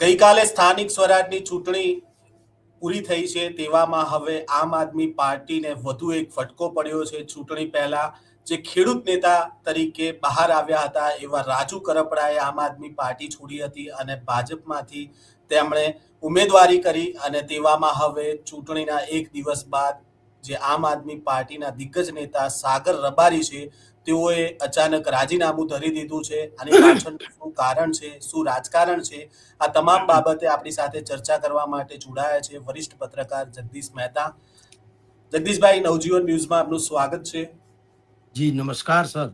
ગઈકાલે સ્થાનિક સ્વરાજની ચૂંટણી પૂરી થઈ છે, તેવામાં હવે આમ આદમી પાર્ટીને વધુ એક ફટકો પડ્યો છે. ચૂંટણી પહેલા જે ખેડૂત નેતા તરીકે બહાર આવ્યા હતા એવા રાજુ કરપડાએ આમ આદમી પાર્ટી છોડી હતી અને ભાજપમાંથી તેમણે ઉમેદવારી કરી, અને તેવામાં હવે ચૂંટણીના એક દિવસ બાદ જે આમ આદમી પાર્ટીના દિગ્ગજ નેતા સાગર રબારી છે તેઓએ અચાનક રાજીનામું ધરી દીધું છે. આની પાછળનું શું કારણ છે, શું રાજકારણ છે, આ તમામ બાબતે આપણી સાથે ચર્ચા કરવા માટે જોડાયા છે વરિષ્ઠ પત્રકાર જગદીશ મહેતા. જગદીશભાઈ, નવજીવન ન્યૂઝમાં આપનું સ્વાગત છે. જી નમસ્કાર સર.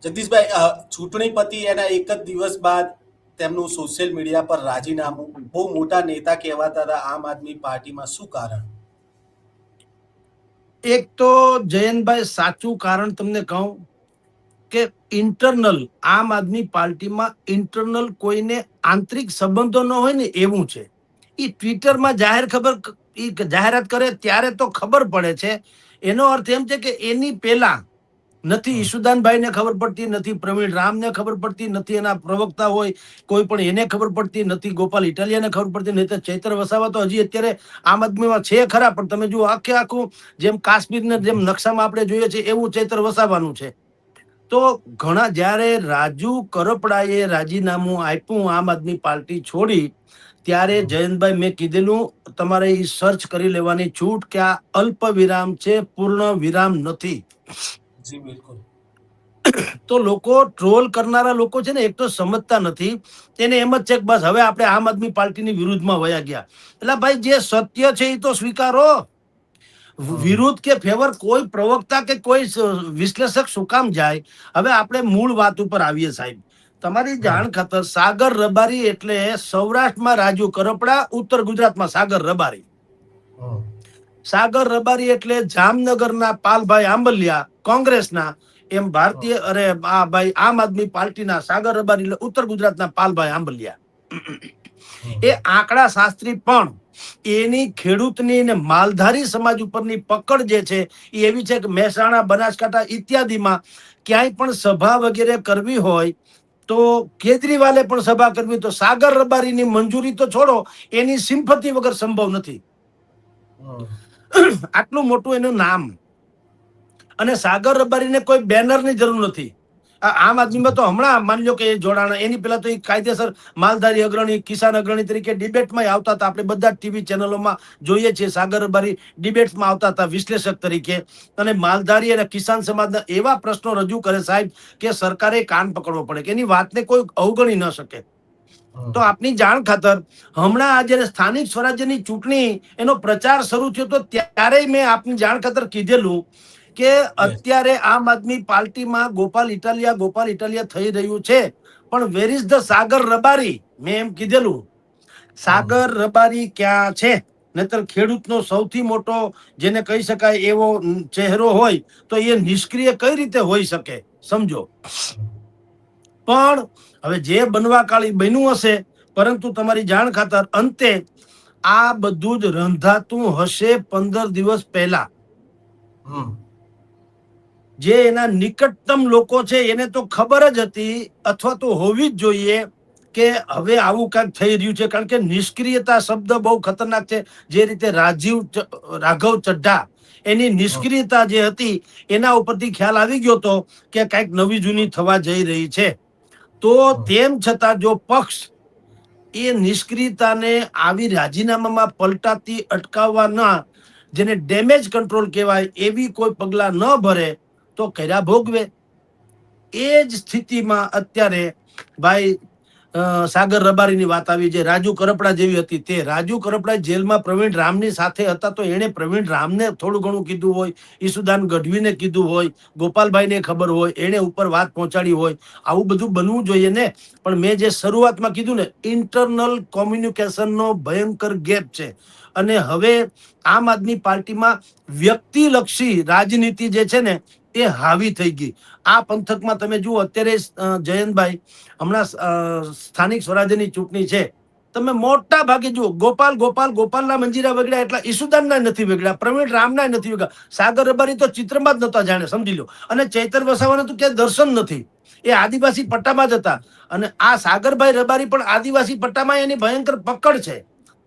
જગદીશભાઈ, ચૂંટણી પતી એના એક જ દિવસ બાદ તેમનું સોશિયલ મીડિયા પર રાજીનામું, બહુ મોટા નેતા કહેવાતા હતા આમ આદમી પાર્ટીમાં, શું કારણ? એક તો જયંતભાઈ સાચું કારણ તમને કહું કે ઇન્ટરનલ આમ આદમી પાર્ટીમાં ઇન્ટરનલ કોઈને આંતરિક સંબંધો ન હોય ને એવું છે. એ ટ્વિટરમાં જાહેરાત કરે ત્યારે તો ખબર પડે છે. એનો અર્થ એમ છે કે એની પહેલા નથી ઈશુદાનભાઈને ખબર પડતી, નથી પ્રવીણ રામને ખબર પડતી, નથી એના પ્રવક્તા હોય કોઈ પણ એને ખબર પડતી, નથી ગોપાલ ઇટાલિયાને ખબર પડતી, નહીં તો ચૈત્ર વસાવા તો હજી અત્યારે આમ આદમીમાં છે ખરા, પણ તમે જુઓ આખું જેમ કાશ્મીરના જેમ નકશામાં આપણે જોઈએ છીએ એવું ચૈત્ર વસાવાનું છે. તો ઘણા જ્યારે રાજુ કરપડાએ રાજીનામું આપ્યું આમ આદમી પાર્ટી છોડી, ત્યારે જયંતભાઈ મેં કીધેલું તમારે એ સર્ચ કરી લેવાની છૂટ કે આ અલ્પ વિરામ છે, પૂર્ણ વિરામ નથી. જી બિલકુલ. તો લોકો ટ્રોલ કરનારા લોકો છે ને, એક તો સમજતા નથી. તેને એમ જ છે કે બસ હવે આપણે આમ આદમી પાર્ટીની વિરુદ્ધમાં વયા ગયા. એટલે ભાઈ જે સત્ય છે એ તો સ્વીકારો. વિરુદ્ધ કે ફેવર કોઈ પ્રવક્તા કે કોઈ વિશ્લેષક શું કામ જાય? હવે આપણે મૂળ વાત ઉપર આવીએ સાહેબ. તમારી જાણ ખાતર સાગર રબારી એટલે સૌરાષ્ટ્રમાં રાજુ કરપડા, ઉત્તર ગુજરાતમાં સાગર રબારી. સાગર રબારી એટલે જામનગરના પાલભાઈ આંબલિયા કોંગ્રેસના, એમ ભારતીય આ ભાઈ આમ આદમી પાર્ટીના સાગર રબારી એટલે ઉત્તર ગુજરાતના પાલભાઈ આંબલિયા. એ આંકડા શાસ્ત્રી પણ એની ખેડૂતની ને માલધારી સમાજ ઉપરની પકડ જે છે એ એવી છે કે મહેસાણા, બનાસકાંઠા ઇત્યાદિમાં ક્યાંય પણ સભા વગેરે કરવી હોય તો કેજરીવાલે પણ સભા કરવી તો સાગર રબારીની મંજૂરી તો છોડો, એની સિમ્પથી વગર સંભવ નથી. આટલું મોટું એનું નામ. અને સાગર રબારીને કોઈ બેનરની જરૂર નથી. આમ આદમીમાં તો હમણાં માની લો કે એ જોડાણ, એની પહેલા તો એ કાયદેસર માલધારી અગ્રણી, કિસાન અગ્રણી તરીકે ડિબેટમાં આવતા હતા. આપણે બધા ટીવી ચેનલોમાં જોઈએ છીએ સાગર રબારી ડિબેટમાં આવતા હતા વિશ્લેષક તરીકે. અને માલધારી અને કિસાન સમાજના એવા પ્રશ્નો રજૂ કરે સાહેબ કે સરકારે કાન પકડવો પડે કે એની વાતને કોઈ અવગણી ન શકે. તો આપની જાણ ખાતર હમણાં આ જયારે સ્થાનિક સ્વરાજ્યની ચૂંટણી એનો પ્રચાર શરૂ થયો તો ત્યારે મેં આપની જાણ ખાતર કીધેલું કે અત્યારે આમ આદમી પાર્ટીમાં ગોપાલ ઇટાલિયા થઈ રહ્યું છે, પણ વેર ઇઝ ધ સાગર રબારી? મેં એમ કીધેલું સાગર રબારી ક્યાં છે? નહીતર ખેડૂતનો સૌથી મોટો જેને કહી શકાય એવો ચહેરો હોય તો એ નિષ્ક્રિય કઈ રીતે હોઈ શકે? સમજો. પણ હવે જે બનવા કાળી બન્યું હશે, પરંતુ તમારી જાણ ખાતર અંતે આ બધું જ રંધાતું હશે 15 દિવસ પહેલા. જે એના નિકટતમ લોકો છે એને તો ખબર જ હતી અથવા તો હોવી જ જોઈએ કે હવે આવું કાંઈક થઈ રહ્યું છે. કારણ કે નિષ્ક્રિયતા શબ્દ બહુ ખતરનાક છે. જે રીતે રાઘવ ચઢ્ઢા એની નિષ્ક્રિયતા જે હતી એના ઉપરથી ખ્યાલ આવી ગયો હતો કે કાંઈક નવી જૂની થવા જઈ રહી છે. તો તેમ છતાં જો પક્ષ એ નિષ્ક્રિયતાને આવી રાજીનામામાં પલટાતી અટકાવવાના, જેને ડેમેજ કંટ્રોલ કહેવાય, એવી કોઈ પગલા ન ભરે તો કર્યા ભોગવે. એ જ સ્થિતિમાં અત્યારે ભાઈ સાગર રબારીની વાત આવી, જે રાજુ કરપડા જેવી હતી. તે રાજુ કરપડા જેલમાં પ્રવીણ રામની સાથે હતા તો એણે પ્રવીણ રામને થોડું ઘણું કીધું હોય, ઈશુદાન ગઢવીને કીધું હોય, ગોપાલભાઈને ખબર હોય, એણે ઉપર વાત પહોંચાડી હોય. આવું બધું બનવું જોઈએ ને. પણ મેં જે શરૂઆતમાં કીધું ને, ઇન્ટરનલ કોમ્યુનિકેશનનો ભયંકર ગેપ છે. અને હવે આમ આદમી પાર્ટીમાં વ્યક્તિલક્ષી રાજનીતિ જે છે ને એ હાવી થઈ ગઈ. આ પંથકમાં તમે જુઓ અત્યારે જયંતભાઈ, હમણાં સ્થાનિક સ્વરાજ્યની ચૂંટણી છે તમે મોટા ભાગે જુઓ, ગોપાલના મંજીરા વગડ્યા એટલા ઈસુદાનના નથી વગડ્યા, પ્રવીણ રામના નથી વગડ્યા, સાગર રબારી તો ચિત્રમાં જ નતા જાણે, સમજી લો. અને ચૈતર વસાવાના તો ક્યાંય દર્શન નથી, એ આદિવાસી પટ્ટામાં જ હતા. અને આ સાગરભાઈ રબારી પણ આદિવાસી પટ્ટામાં એની ભયંકર પકડ છે,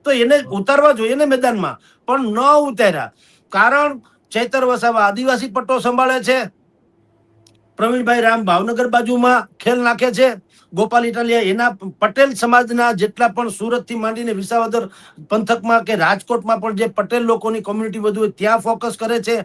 તો એને ઉતારવા જોઈએ ને મેદાનમાં, પણ ન ઉતાર્યા. કારણ ચૈતર વસાવા આદિવાસી પટ્ટો સંભાળે છે, પ્રવીણભાઈ રામ ભાવનગર બાજુમાં ખેલ નાખે છે, ગોપાલ ઇટાલિયા એના પટેલ સમાજના જેટલા પણ સુરત થી માંડીને વિસાવદર પંથકમાં કે રાજકોટમાં પણ જે પટેલ લોકોની કોમ્યુનિટી વધુ હોય ત્યાં ફોકસ કરે છે.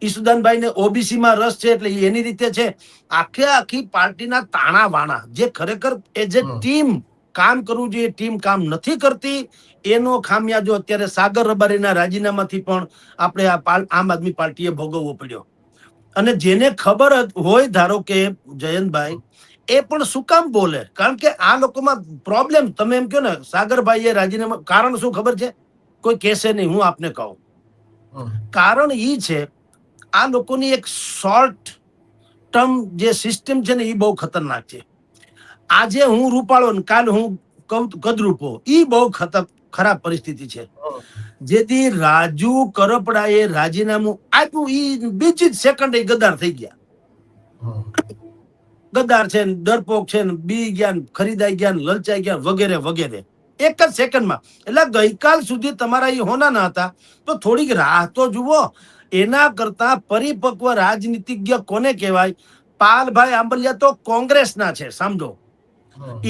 ઈસુદાનભાઈ ને ઓબીસી માં રસ છે એટલે એની રીતે છે. આખી પાર્ટીના તાણા વાણા જે ખરેખર એઝ એ ટીમ કામ કરવું જોઈએ, ટીમ કામ નથી કરતી. એનો ખામિયાજો અત્યારે સાગર રબારીના રાજીનામાથી પણ આપણે આમ આદમી પાર્ટીએ ભોગવવો પડ્યો. અને જેને ખબર હોય, ધારો કે જયંતભાઈ, એ પણ શું કામ બોલે? કારણ કે આ લોકોમાં પ્રોબ્લેમ, તમે એમ કહો ને સાગરભાઈએ રાજીનામા, કારણ શું ખબર છે? કોઈ કહેશે નહીં, હું આપને કહું. કારણ ઈ છે, આ લોકોની એક શોર્ટ ટર્મ જે સિસ્ટમ છે ને, એ બહુ ખતરનાક છે. આજે હું રૂપાળો ને કાલ હું કદરૂપો, ઈ બહુ ખરાબ પરિસ્થિતિ છે. જેથી રાજુ કરપડાએ રાજીનામું આપ્યું, ઈ બીજી જ સેકન્ડ ગદ્દાર થઈ ગયા. ગદ્દાર છે, ડરપોક છે, બી ગયા, ખરીદાઈ ગયા, લલચાઈ ગયા, વગેરે વગેરે, એક જ સેકન્ડમાં. એટલે ગઈકાલ સુધી તમારા એ હોના ના હતા, તો થોડીક રાહ તો જુઓ. એના કરતા પરિપક્વ રાજનીતિજ્ઞ કોને કહેવાય? પાલભાઈ આંબલિયા તો કોંગ્રેસના છે, સમજો.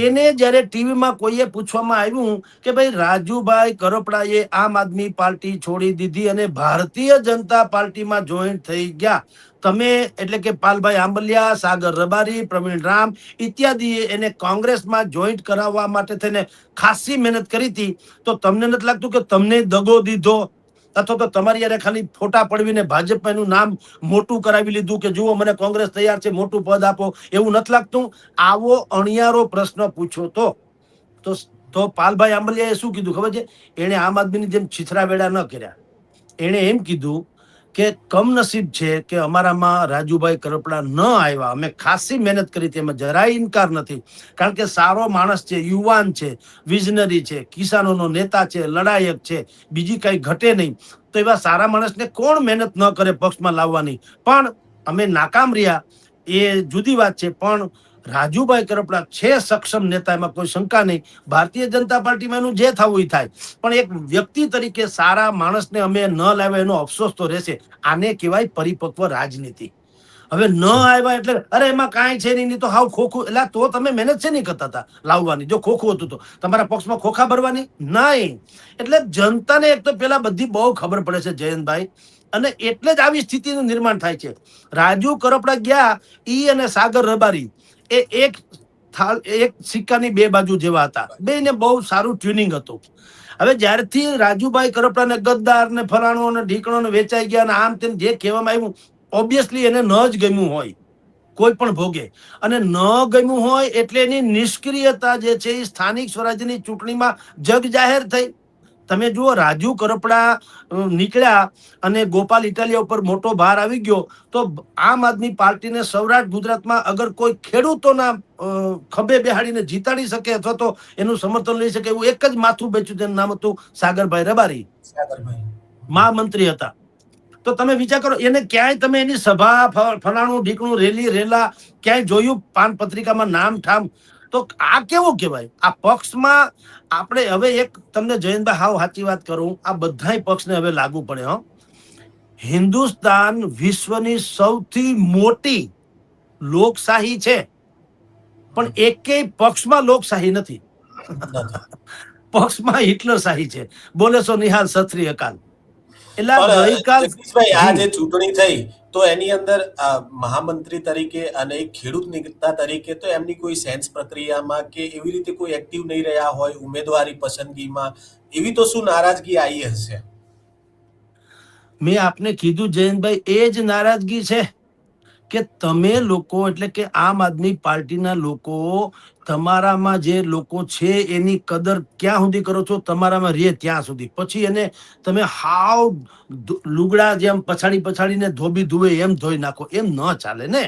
એને જયારે ટીવીમાં કોઈએ પૂછવામાં આવ્યું કે ભાઈ રાજુભાઈ કરપડાએ આમ આદમી પાર્ટી છોડી દીધી અને ભારતીય જનતા પાર્ટીમાં જોઈન્ટ થઈ ગયા, તમે એટલે કે પાલભાઈ આંબલિયા, સાગર રબારી, પ્રવીણ રામ ઇત્યાદિએ એને કોંગ્રેસમાં જોઈન્ટ કરાવવા માટે થઈને ખાસી મહેનત કરી હતી, તો તમને નથી લાગતું કે તમને દગો દીધો, અથવા તો તમારી યારે ખાલી ફોટા પડવીને ભાજપમાં એનું નામ મોટું કરાવી લીધું કે જુઓ મને કોંગ્રેસ તૈયાર છે, મોટું પદ આપો, એવું નથી લાગતું? આવો અણિયારો પ્રશ્ન પૂછો તો પાલભાઈ આંબલિયાએ શું કીધું ખબર છે? એને આમ આદમીની જેમ છીછરા વેડા ન કર્યા. એને એમ કીધું કે કમનસીબ છે કે અમારામાં રાજુભાઈ કરપડા ન આવ્યા, અમે ખાસી મહેનત કરી હતી, એમાં જરાય ઇનકાર નથી. કારણ કે સારો માણસ છે, યુવાન છે, વિઝનરી છે, કિસાનોનો નેતા છે, લડાયક છે, બીજી કઈ ઘટે નહીં. તો એવા સારા માણસને કોણ મહેનત ન કરે પક્ષમાં લાવવાની? પણ અમે નાકામ રહ્યા, એ જુદી વાત છે. પણ રાજુભાઈ કરપડા છે સક્ષમ નેતા, એમાં કોઈ શંકા નહીં. ભારતીય જનતા પાર્ટીમાં એનું જે થવું એ થાય, પણ એક વ્યક્તિ તરીકે સારા માણસને અમે ન લાવ્યા એનો અફસોસ તો રહેશે. આને કહેવાય પરિપક્વ રાજનીતિ. હવે ન આવ્યા એટલે અરે એમાં કાંઈ છે નહીં, તો હાવ ખોખું. એટલે તો તમે મહેનત છે નહીં કરતા હતા લાવવાની? જો ખોખું હતું તો તમારા પક્ષમાં ખોખા ભરવાની નહીં. એટલે જનતાને એક તો પેલા બધી બહુ ખબર પડે છે જયંતભાઈ, અને એટલે જ આવી સ્થિતિનું નિર્માણ થાય છે. રાજુ કરપડા ગયા, ઈ અને સાગર રબારી એ એક સિક્કાની બે બાજુ જેવા હતા, બેને બહુ સારું ટ્યુનિંગ હતું. હવે જ્યારથી રાજુભાઈ કરપડા ને ગદ્દાર ને ફલાણો ને ઢીકણો ને વેચાઈ ગયા ને આમ તેમ જે કહેવામાં આવ્યું, ઓબ્વિયસલી એને ન જ ગમ્યું હોય કોઈ પણ ભોગે, અને ન ગમ્યું હોય એટલે એની નિષ્ક્રિયતા જે છે એ સ્થાનિક સ્વરાજ્યની ચૂંટણીમાં જગ જાહેર થઈ. તમે જુઓ, રાજુ કરપડા નીકળ્યા અને ગોપાલ ઇટાલિયા ઉપર મોટો ભાર આવી ગયો, તો આમ આદમી પાર્ટીને સૌરાષ્ટ્ર ગુજરાતમાં અગર કોઈ ખેડૂતોના ખભે બેહાડીને જીતાડી શકે અથવા તો એનું સમર્થન લઈ શકે એવું એક જ માથું બેચ્યું, તેનું નામ હતું સાગરભાઈ રબારી, મહામંત્રી હતા. તો તમે વિચાર કરો, એને ક્યાંય તમે એની સભા ફલાણું ઢીકણું રેલી રેલા ક્યાંય જોયું? પાન પત્રિકામાં નામ ઠામ? તો આ કેવું કહેવાય? આ પક્ષમાં આપણે હવે એક તમને જયંતભાઈ હાવ સાચી વાત કરું, આ બધાય પક્ષને હવે લાગુ પડે. હિન્દુસ્તાન વિશ્વની સૌથી મોટી લોકશાહી છે, પણ એકેય પક્ષમાં લોકશાહી નથી. પક્ષમાં હિટલરશાહી છે. બોલે સો નિહાલ સત્રી અકાલ. જગદીશભાઈ, આ જે ચૂંટણી થઈ તો એની અંદર મહામંત્રી તરીકે અને ખેડૂત નેતા તરીકે તો એમની કોઈ સેન્સ પ્રક્રિયામાં કે એવી રીતે કોઈ એક્ટિવ નહીં રહ્યા હોય ઉમેદવારી પસંદગીમાં, એવી તો શું નારાજગી આવી હશે? મેં આપને કીધું જયંતભાઈ, એ જ નારાજગી છે કે તમે લોકો એટલે કે આમ આદમી પાર્ટીના લોકો, તમારામાં જે લોકો છે એની કદર ક્યાં સુધી કરો છો? તમારામાં રે ત્યાં સુધી. પછી એને તમે હાવ લુગડા જેમ પછાડીને ધોબી ધુવે એમ ધોઈ નાખો, એમ ન ચાલે ને.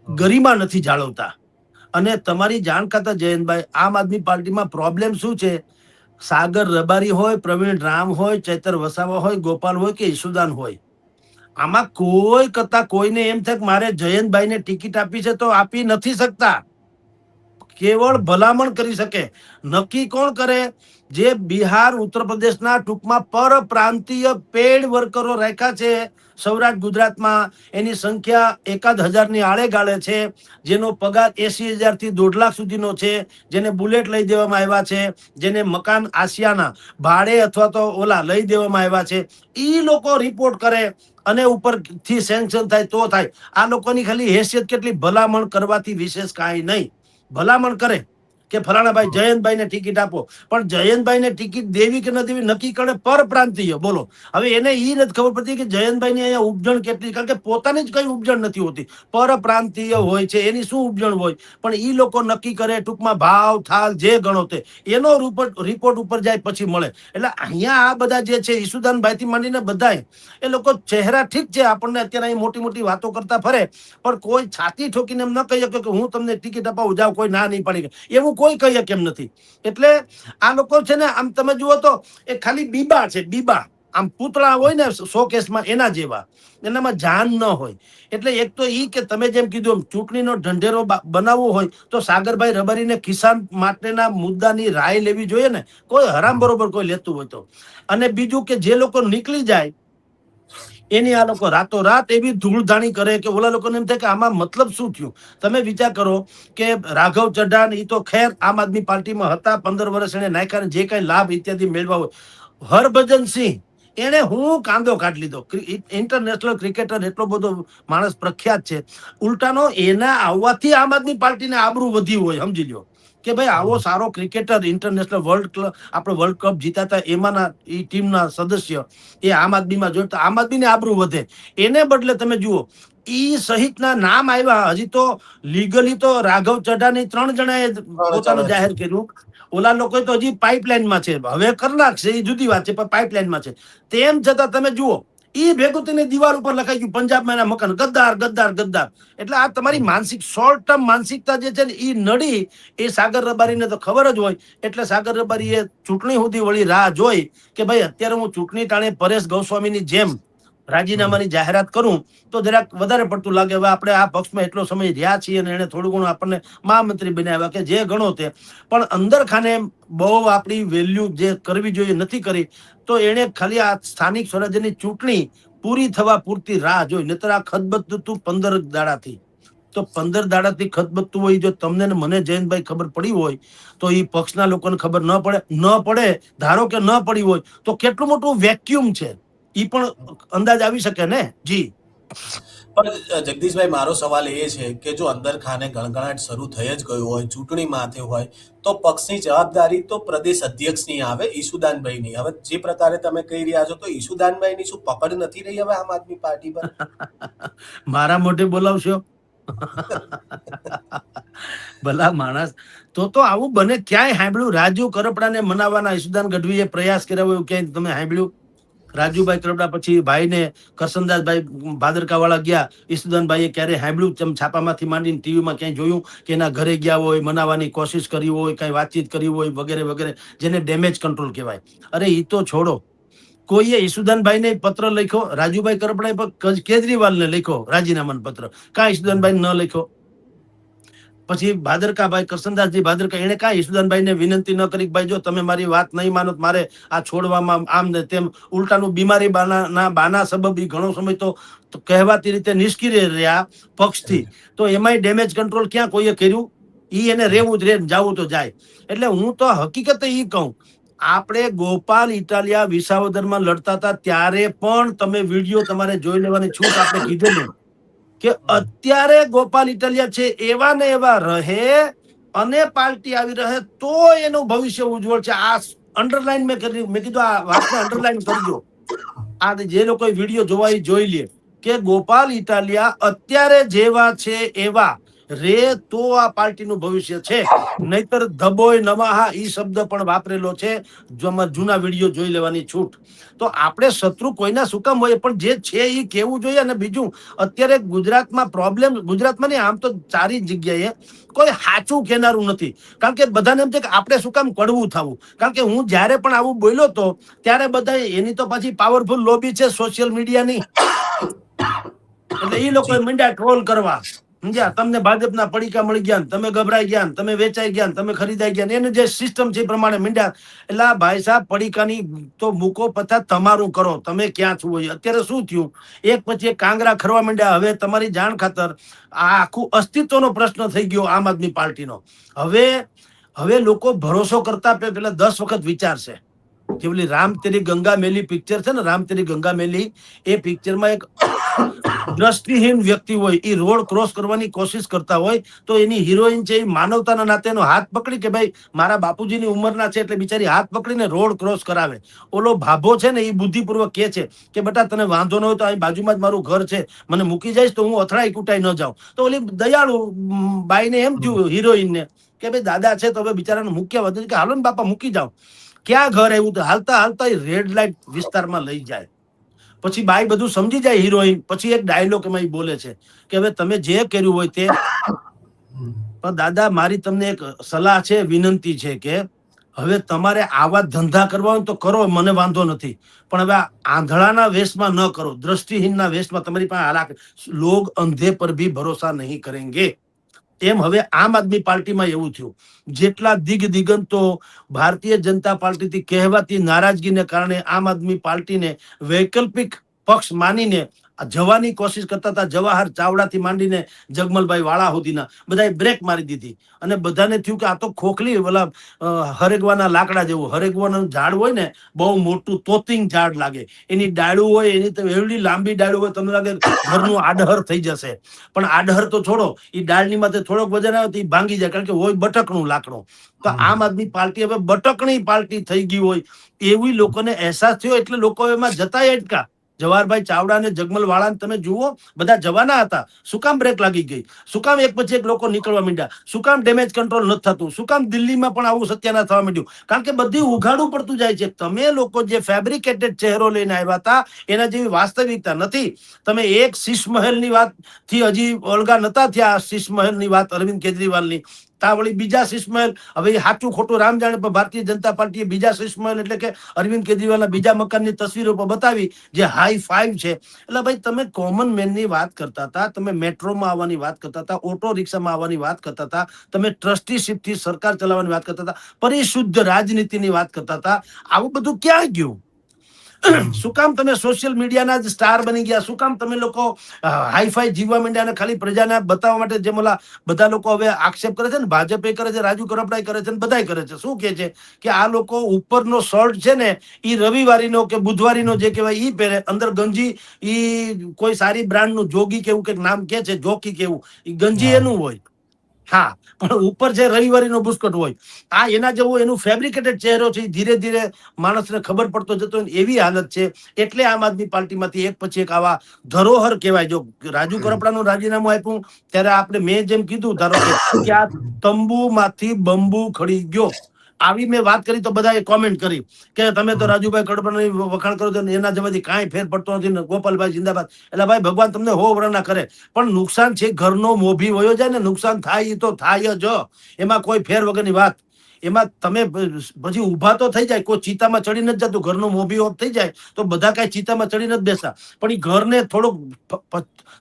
ગરિમા નથી જાળવતા. અને તમારી જાણ ખાતર જયંતભાઈ, આમ આદમી પાર્ટીમાં પ્રોબ્લેમ શું છે? સાગર રબારી હોય, પ્રવીણ રામ હોય, ચૈતર વસાવા હોય, ગોપાલ હોય કે ઈસુદાન હોય, આમાં કોઈ કરતા કોઈને એમ થાય કે મારે જયંતભાઈને ટિકિટ આપી છે તો આપી નથી શકતા. કેવળ ભલામણ કરી શકે. નક્કી કોણ કરે? જે બિહાર, ઉત્તર પ્રદેશના ટૂંકમાં પરપ્રાંતીય પેડ વર્કરો રાખ્યા છે સૌરાષ્ટ્ર ગુજરાતમાં, એની સંખ્યા 1000 ની આળે ગાળે છે, જેનો પગાર 80,000 થી 1.5 લાખ સુધીનો છે, જેને બુલેટ લઈ દેવામાં આવ્યા છે, જેને મકાન આસિયાના ભાડે અથવા તો ઓલા લઈ દેવામાં આવ્યા છે, ઈ લોકો રિપોર્ટ કરે અને ઉપરથી સેન્કશન થાય તો થાય. આ લોકોની ખાલી હેસિયત કેટલી? ભલામણ કરવાથી વિશેષ કાંઈ નહીં. ભલામણ કરે કે ફલાણાભાઈ જયંતભાઈને ટિકિટ આપો, પણ જયંતભાઈને ટિકિટ દેવી કે ન દેવી નક્કી કરે પરપ્રાંતીય. બોલો, હવે એને ઈ નથી ખબર પડતી કે જયંતભાઈની અહીંયા ઉપજણ કેટલી, કારણ કે પોતાની જ કઈ ઉપજણ નથી હોતી, પરપ્રાંતીય હોય છે, એની શું ઉપજણ હોય? પણ ઈ લોકો નક્કી કરે, ટૂંકમાં ભાવ થાલ જે ગણો તે એનો રિપોર્ટ ઉપર જાય પછી મળે. એટલે અહીંયા આ બધા જે છે ઈસુદાનભાઈ થી માંડીને બધાય એ લોકો ચહેરા ઠીક છે, આપણને અત્યારે અહીં મોટી મોટી વાતો કરતા ફરે, પણ કોઈ છાતી ઠોકીને એમ ન કહી શકે કે હું તમને ટિકિટ અપાવું, જાવ, કોઈ ના નહીં પાડી, એવું કોઈ કહી કેમ નથી. એટલે આ લોકો છે ને, આમ તમે જુઓ તો એ ખાલી બીબા છે, બીબા. આમ પૂતળા હોય ને શોકેસમાં, એના જેવા, એનામાં જાન ન હોય. એટલે એક તો ઈ કે તમે જેમ કીધું ચૂંટણીનો ઢંઢેરો બનાવવો હોય તો સાગરભાઈ રબારીને કિસાન માટેના મુદ્દાની રાય લેવી જોઈએ ને, કોઈ હરામ બરોબર કોઈ લેતું હોય તો. અને બીજું કે જે લોકો નીકળી જાય એની આ લોકો રાતોરાત એવી ધૂળધાણી કરે કે ઓલા લોકોને એમ થાય કે આમાં મતલબ શું થયું? તમે વિચાર કરો કે રાઘવ ચઢ્ઢા એ તો ખેર આમ આદમી પાર્ટીમાં હતા, 15 વર્ષ એને નાખ્યા, જે કઈ લાભ ઇત્યાદિ મેળવા હોય. હરભજન સિંહ, એને હું કાંદો કાઢી લીધો, ઇન્ટરનેશનલ ક્રિકેટર, એટલો બધો માણસ પ્રખ્યાત છે, ઉલટાનો એના આવવાથી આમ આદમી પાર્ટીને આબરૂ વધી હોય. સમજી લો કે ભાઈ આવો સારો ક્રિકેટર, ઇન્ટરનેશનલ આપણે વર્લ્ડ કપ જીતાતા એમાંના એ ટીમના સદસ્ય એ આમ આદમીમાં જોયું તો આમ આદમીને આબરૂ વધે. એને બદલે તમે જુઓ ઈ સહિતના નામ આવ્યા. હજી તો લીગલી તો રાઘવ ચઢ્ઢાની 3 જણાએ પોતાનું જાહેર કર્યું, ઓલા લોકો તો હજી પાઇપલાઇનમાં છે, હવે કરી નાખશે એ જુદી વાત છે, પણ પાઇપલાઇનમાં છે. તેમ છતાં તમે જુઓ ઈ ભેગું તેને દિવાલ ઉપર લખાઈ ગયું, પંજાબમાં એના મકાન, ગદ્દાર ગદ્દાર ગદ્દાર. એટલે આ તમારી માનસિક શોર્ટ ટર્મ માનસિકતા જે છે ને એ નડી, એ સાગર રબારીને તો ખબર જ હોય. એટલે સાગર રબારીએ ચૂંટણી સુધી વળી રાહ જોઈ કે ભાઈ અત્યારે હું ચૂંટણી ટાણે પરેશ ગોસ્વામીની જેમ રાજીનામાની જાહેરાત કરું તો જરાક વધારે પડતું લાગે. હવે આપણે આ પક્ષમાં એટલો સમય રહ્યા છીએ અને એને થોડું ઘણું આપણને મહામંત્રી બનાવ્યા કે જે ગણો તે, પણ અંદર ખાને બહુ આપણી વેલ્યુ જે કરવી જોઈએ નથી કરી. તો એને ખાલી આ સ્થાનિક સ્વરાજ્યની ચૂંટણી પૂરી થવા પૂરતી રાહ જોઈ. નહીતર આ ખતબત્તું હતું 15 દાડાથી, તો 15 દાડાથી ખતબત્તું હોય. જો તમને ને મને જયંતભાઈ ખબર પડી હોય તો એ પક્ષના લોકોને ખબર ન પડે. ધારો કે ન પડી હોય તો કેટલું મોટું વેક્યુમ છે ઈ પણ અંદાજ આવી શકે ને. જી પણ જગદીશભાઈ, મારો સવાલ એ છે કે જો અંદર ખાને ગણગણાટ શરૂ થઈ જ ગયું હોય, ચૂંટણી માથે હોય, તો પક્ષની જવાબદારી તો પ્રદેશ અધ્યક્ષની આવે, ઈસુદાનભાઈની. હવે જે પ્રકારે તમે કહી રહ્યા છો તો ઈસુદાનભાઈની શું પકડ નથી રહી હવે આમ આદમી પાર્ટી પર? મારા મોઢે બોલાવશો ભલા માણસ. તો આવું બને? ક્યાંય સાંભળ્યું? રાજુ કરપડાને મનાવવાના ઈસુદાન ગઢવીએ પ્રયાસ કર્યા હોય ક્યાંય તમે સાંભળ્યું? રાજુભાઈ કરપડા પછી ભાઈને કરસનદાસભાઈ ભાદરકા વાળા ગયા, ઈસુદાનભાઈએ ક્યારે સાંભળ્યું? છાપામાંથી માંડીને ટીવીમાં ક્યાંય જોયું કે એના ઘરે ગયા હોય, મનાવવાની કોશિશ કરી હોય, કઈ વાતચીત કરી હોય વગેરે વગેરે, જેને ડેમેજ કંટ્રોલ કહેવાય. અરે ઈ તો છોડો, કોઈએ ઈસુદાનભાઈને પત્ર લખ્યો? રાજુભાઈ કરપડાએ કેજરીવાલને લખ્યો રાજીનામાનો પત્ર, કાં ઈસુદાનભાઈ ન લખ્યો? પછી ભાદરકાભાઈ કરસનદાસજી ભાદરકા, એને કાંઈ ઈસુદાનભાઈને વિનંતી ન કરી ભાઈ જો તમે મારી વાત નહીં માનો મારે આ છોડવામાં આમ ને તેમ? ઉલટાનું બીમારી બાના સબબ ઘણો સમય તો કહેવાતી રીતે નિષ્ક્રિય રહ્યા પક્ષથી. તો એમાંય ડેમેજ કંટ્રોલ ક્યાં કોઈએ કર્યું? ઈ એને રહેવું જ રહે, જવું તો જાય. એટલે હું તો હકીકત ઈ કહું, આપણે ગોપાલ ઇટાલિયા વિસાવદરમાં લડતા હતા ત્યારે પણ તમે વિડીયો તમારે જોઈ લેવાની છૂટ આપણે કીધેલું કે અત્યારે ગોપાલ ઇટાલિયા છે એવા ને એવા રહે અને પાર્ટી આવી રહે તો એનું ભવિષ્ય ઉજ્જવળ છે. આ અંડરલાઈન મેં કીધું, આ વાતને અંડરલાઈન કરજો. આ જે લોકો વિડીયો જોવા જોઈ લે કે ગોપાલ ઇટાલિયા અત્યારે જેવા છે એવા રે તો આ પાર્ટીનું ભવિષ્ય છે, નહીતર ધબોય નવાહા ઈ શબ્દ પણ વાપરેલો છે, જૂના વિડીયો જોઈ લેવાની છૂટ. તો આપણે શત્રુ કોઈના શું કામ હોય, પણ જે છે એ કેવું જોઈએ. અને બીજું, અત્યારે ગુજરાતમાં પ્રોબ્લેમ, ગુજરાતમાં નહીં આમ તો ચારી જગ્યાએ કોઈ સાચું કહેનારું નથી. કારણ કે બધાને એમ છે કે આપણે શું કામ કડવું થવું. કારણ કે હું જ્યારે પણ આવું બોલ્યો તો ત્યારે બધા, એની તો પાછી પાવરફુલ લોબી છે સોશિયલ મીડિયાની, એટલે એ લોકો મીંડા ટ્રોલ કરવા. સમજ્યા? તમને ભાજપના પડીકા મળી ગયા, તમે ગભરાઈ ગયા, તમે વેચાઈ ગયા, તમે ખરીદાઈ ગયા, એની જે સિસ્ટમ છે એ પ્રમાણે મીંડા. એટલે ભાઈ સાહેબ, પડીકાની તો મૂકો, પછા તમારું કરો, તમે ક્યાં છો. અત્યારે શું થયું, એક પછી એક કાંગરા ખરવા માંડ્યા. હવે તમારી જાણ ખાતર આ આખું અસ્તિત્વનો પ્રશ્ન થઈ ગયો આમ આદમી પાર્ટીનો. હવે લોકો ભરોસો કરતા પેલા 10 વખત વિચારશે. કે પેલી રામ તેરી ગંગા મેલી પિક્ચર છે ને, રામ તેરી ગંગા મેલી, એ પિક્ચરમાં એક દ્રષ્ટિહીન વ્યક્તિ હોય, એ રોડ ક્રોસ કરવાની કોશિશ કરતા હોય, તો એની હિરોઈન છે એ માનવતાના નાતે એનો હાથ પકડી કે ભાઈ મારા બાપુજીની ઉંમરના છે એટલે બિચારી હાથ પકડીને રોડ ક્રોસ કરાવે. ઓલો ભાભો છે ને એ બુદ્ધિપૂર્વક કહે છે કે બેટા તને વાંધો ન હોય તો અહીં બાજુમાં જ મારું ઘર છે, મને મૂકી જઈશ તો હું અથડાઈ કૂટાઈ ન જાઉં. તો ઓલી દયાળુ બાઈને એમ થયું હિરોઈનને કે ભાઈ દાદા છે તો હવે બિચારાને મૂક્યા વધુ કે હાલો ને બાપા મૂકી જાઓ. ક્યાં ઘર આવ્યું? તો હાલતા હાલતા રેડ લાઇટ વિસ્તારમાં લઈ જાય. પછી બાઈ બધું સમજી જાય હિરોઈન. પછી એક ડાયલોગ એમાં બોલે છે કે હવે તમે જે કર્યું હોય તે, પણ દાદા મારી તમને એક સલાહ છે, વિનંતી છે કે હવે તમારે આવા ધંધા કરવા હોય તો કરો, મને વાંધો નથી, પણ હવે આંધળાના વેશમાં ન કરો, દ્રષ્ટિહીનના વેશમાં. તમારી પાસે હાલાક લોગ અંધે પર ભી ભરોસા નહીં કરેંગે. એમ હવે આમ આદમી પાર્ટીમાં એવું થયું. જેટલા દિગંતો ભારતીય જનતા પાર્ટીથી કહેવાતી નારાજગીને કારણે આમ આદમી પાર્ટીને વૈકલ્પિક પક્ષ માનીને જવાની કોશિશ કરતા હતા, જવાહર ચાવડાથી માંડીને જગમલભાઈ વાળા સુધીના બધાએ બ્રેક મારી દીધી. અને બધાને થયું કે આ તો ખોખલી ઓલા હરેગવાના લાકડા જેવું. હરેગવાનું ઝાડ હોય ને, બહુ મોટું તોતિંગ ઝાડ લાગે, એની ડાળું હોય, એની તો એવડી લાંબી ડાળું હોય, તમને લાગે ઘરનું આડહર થઈ જશે. પણ આડહર તો છોડો, એ ડાળની માથે થોડોક વજન આવે તો એ ભાંગી જાય, કારણ કે હોય બટકનું લાકડું. તો આમ આદમી પાર્ટી હવે બટકણી પાર્ટી થઈ ગઈ હોય એવી લોકોને અહેસાસ થયો. એટલે લોકો એમાં જતા અટકા. જવાહરભાઈ ચાવડા ને જગમલ વાળાને તમે જુઓ, બધા જવાના હતા. શું કામ બ્રેક લાગી ગઈ? શું કામ એક પછી એક લોકો નીકળવા માંડ્યા? શું કામ ડેમેજ કંટ્રોલ નથી થતું? શું કામ દિલ્હીમાં પણ આવું સત્યાનાશ થવા માંડ્યું? કારણ કે બધી ઉઘાડું પડતું જાય છે. તમે લોકો જે ફેબ્રિકેટેડ ચહેરો લઈને આવ્યા હતા એના જેવી વાસ્તવિકતા નથી. તમે એક શીશ મહેલની વાત થી હજી ઓલગા નતા થયા. શીશ મહેલની વાત અરવિંદ કેજરીવાલની, તાવળી બીજા શીશ મહેલ. હવે સાચું ખોટું રામ જાણે, પણ ભારતીય જનતા પાર્ટીએ બીજા શીશ મહેલ એટલે કે અરવિંદ કેજરીવાલના બીજા મકાનની તસવીરો પર બતાવી જે હાઈ ફાઈવ છે. એટલે ભાઈ તમે કોમન મેનની વાત કરતા હતા, તમે મેટ્રોમાં આવવાની વાત કરતા હતા, ઓટો રિક્ષામાં આવવાની વાત કરતા હતા, તમે ટ્રસ્ટીશીપથી સરકાર ચલાવવાની વાત કરતા હતા, પરિશુદ્ધ રાજનીતિની વાત કરતા હતા. આવું બધું ક્યાં ગયું? શું કામ તમે સોશિયલ મીડિયાના જ સ્ટાર બની ગયા? શું કામ તમે લોકો હાઈફાઈ જીવવા માંડ્યા? અને ખાલી પ્રજાને બતાવવા માટે જેમ ઓલા બધા લોકો હવે આક્ષેપ કરે છે ને, ભાજપે કરે છે, રાજુ કરપડાએ કરે છે, બધાય કરે છે. શું કે છે કે આ લોકો ઉપરનો શર્ટ છે ને ઈ રવિવારીનો કે બુધવારીનો જે કહેવાય ઈ પહેરે, અંદર ગંજી ઈ કોઈ સારી બ્રાન્ડનું જોગી કેવું કે નામ કે છે, જોકી કેવું, ઈ ગંજી એનું હોય. હા, પણ ઉપર જે રવિવારીનો બુસ્કટ હોય, આ એના જેવો એનું ફેબ્રિકેટેડ ચહેરો છે. ધીરે ધીરે માણસને ખબર પડતો જતો એવી હાલત છે. એટલે આમ આદમી પાર્ટીમાંથી એક પછી એક આવા ધરોહર કહેવાય. જો રાજુ કરપડાનું રાજીનામું આપ્યું ત્યારે આપણે, મેં જેમ કીધું, ધારો કે આ તંબુમાંથી બંબુ ખડી ગયો, આવી મેં વાત કરી તો બધાએ કોમેન્ટ કરી કે તમે તો રાજુભાઈ કડપડાની વખાણ કરો છો, એના જેવાથી કાંઈ ફેર પડતો નથી, ગોપાલભાઈ જિંદાબાદ. એટલે ભાઈ ભગવાન તમને હો વરના કરે, પણ નુકસાન છે ઘરનો મોભી વયો જાય ને, નુકસાન થાય એ તો થાય જ. એમાં કોઈ ફેર વગરની વાત. એમાં તમે પછી ઉભા તો થઈ જાય, કોઈ ચિતામાં ચડી નથી જતું. ઘરનો મોભી ઓફ થઈ જાય તો બધા કઈ ચિતામાં ચડી નથી બેસતા, પણ એ ઘરને થોડુંક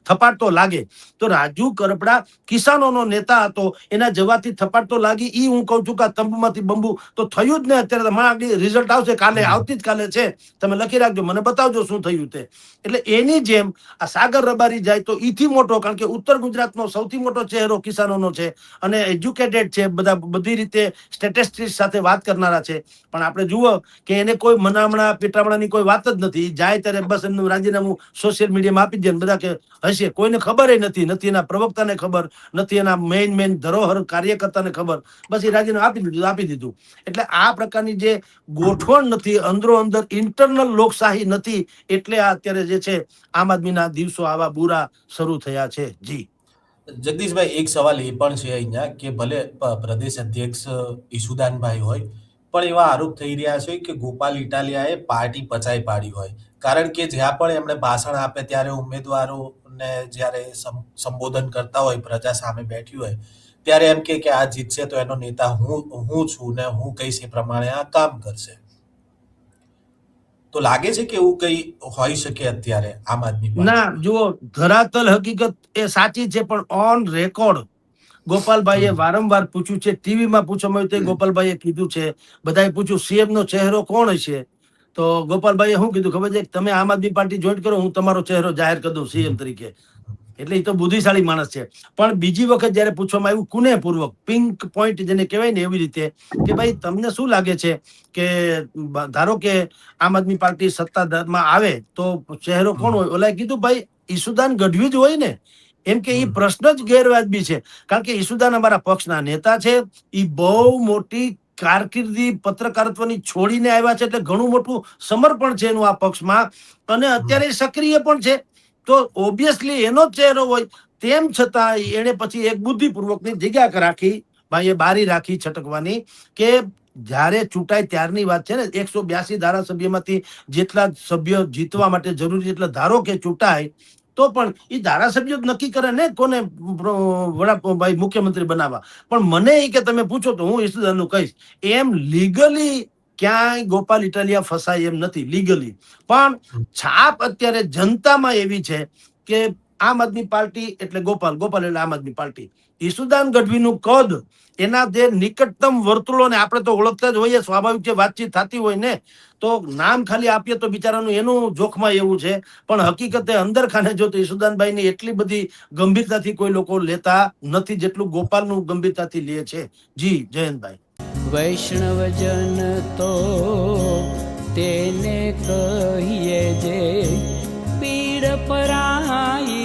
થપાટ તો લાગે. તો રાજુ કરપડા કિસાનોનો નેતા હતો, એના જવાથી થપાટ તો લાગી. ઈ હું કઉ છું કે તંબુમાંથી બંબુ તો થયું જ ને. અત્યારે તમારા રિઝલ્ટ આવશે કાલે, આવતી જ કાલે છે, તમે લખી રાખજો, મને બતાવજો શું થયું તે. એટલે એની જેમ આ સાગર રબારી જાય તો ઈથી મોટો, કારણ કે ઉત્તર ગુજરાતનો સૌથી મોટો ચહેરો કિસાનોનો છે અને એજ્યુકેટેડ છે, બધા બધી રીતે સ્ટેટિસ્ટિક્સ સાથે વાત કરનારા છે. પણ આપણે જુઓ કે એને કોઈ મનામણા પેટામણાની કોઈ વાત જ નથી. જાય ત્યારે બસ એમનું રાજીનામું સોશિયલ મીડિયામાં આપી દે, બધા કે હશે. કોઈને ખબર નથી, નથી એના પ્રવક્તાને ખબર, નથી એના મેઇન ધરોહર કાર્યકર્તાને ખબર. બસ એ રાજીનામું આપી દીધું. એટલે આ પ્રકારની જે ગોઠવણ નથી, અંદરો અંદર ઇન્ટરનલ લોકશાહી નથી. એટલે આ અત્યારે જે છે આમ આદમીના દિવસો આવા બુરા શરૂ થયા છે. જી જગદીશભાઈ, એક સવાલ એ પણ છે અહીંયા કે ભલે પ્રદેશ અધ્યક્ષ ઈશુદાનભાઈ હોય, પણ એવા આરોપ થઈ રહ્યા છે કે ગોપાલ ઇટાલિયાએ પાર્ટી પચાઈ પાડી હોય. કારણ કે જ્યાં પણ એમણે ભાષણ આપે ત્યારે ઉમેદવારોને જ્યારે સંબોધન કરતા હોય, પ્રજા સામે બેઠી હોય, ત્યારે એમ કે આ જીતશે તો એનો નેતા હું છું ને હું કહીશ એ પ્રમાણે આ કામ કરશે. તો લાગે છે કે એવું કંઈ હોઈ શકે અત્યારે આમ આદમી પાર્ટી? ના, જુઓ, ધરાતલ હકીકત એ સાચી છે, પણ ઓન રેકોર્ડ ગોપાલભાઈએ વારંવાર પૂછ્યું છે, ટીવીમાં પૂછવામાં આવ્યું તો ગોપાલભાઈએ કીધું છે, બધાએ પૂછ્યું સીએમ નો ચહેરો કોણ હશે, તો ગોપાલભાઈએ શું કીધું ખબર છે? તમે આમ આદમી પાર્ટી જોઈન કરો, હું તમારો ચહેરો જાહેર કરી દઉં સીએમ તરીકે. એટલે એ તો બુદ્ધિશાળી માણસ છે. પણ બીજી વખત જયારે પૂછવામાં આવ્યું કુનેપૂર્વક, પિંક પોઈન્ટ જેને કહેવાય ને એવી રીતે, કે ભાઈ તમને શું લાગે છે કે ધારો કે આમ આદમી પાર્ટી સત્તાધારમાં આવે તો ચહેરો કોણ હોય? ઓલાએ કીધું ભાઈ ઈશુદાન ગઢવી જ હોય ને. એમ કે એ પ્રશ્ન જ ગેરવાજબી છે, કારણ કે ઈશુદાન અમારા પક્ષના નેતા છે. એ બહુ મોટી કારકિર્દી પત્રકારત્વની છોડીને આવ્યા છે, એટલે ઘણું મોટું સમર્પણ છે એનું આ પક્ષમાં, અને અત્યારે સક્રિય પણ છે. તો ઓબ્વિયસલી એનો જ ચહેરો હોય. તેમ છતાં એને પછી એક બુદ્ધિપૂર્વકની જગ્યા રાખી, ભાઈએ બારી રાખી છટકવાની, કે જ્યારે ચૂંટાય ત્યારની વાત છે ને. 182 ધારાસભ્યમાંથી જેટલા સભ્યો જીતવા માટે જરૂરી, એટલે ધારો કે ચૂંટાય તો પણ એ ધારાસભ્યો જ નક્કી કરે ને કોને ભાઈ મુખ્યમંત્રી બનાવવા. પણ મને એ કે તમે પૂછો તો હું ઈશુદાનનું કહીશ. એમ લીગલી ક્યાંય ગોપાલ ઇટાલિયા ફસાય એમ નથી લીગલી. પણ છાપ અત્યારે જનતામાં એવી છે કે આમ આદમી પાર્ટી એટલે ગોપાલ, ગોપાલ એટલે આમ આદમી પાર્ટી. ઈશુદાન ગઢવીનું કદ, એના જે નિકટતમ વર્તુળોને આપણે તો ઓળખતા જ હોઈએ, સ્વાભાવિક છે, વાતચીત થતી હોય ને, તો નામ ખાલી આપીએ તો બિચારાનું એનું જોખમાં એવું છે. પણ હકીકતે અંદર ખાને જો તો ઈશુદાનભાઈની એટલી બધી ગંભીરતાથી કોઈ લોકો લેતા નથી જેટલું ગોપાલનું ગંભીરતાથી લે છે. જી જયંતભાઈ. વૈષ્ણવજન તો તેને કહીએ જે પીડ પરાઈ.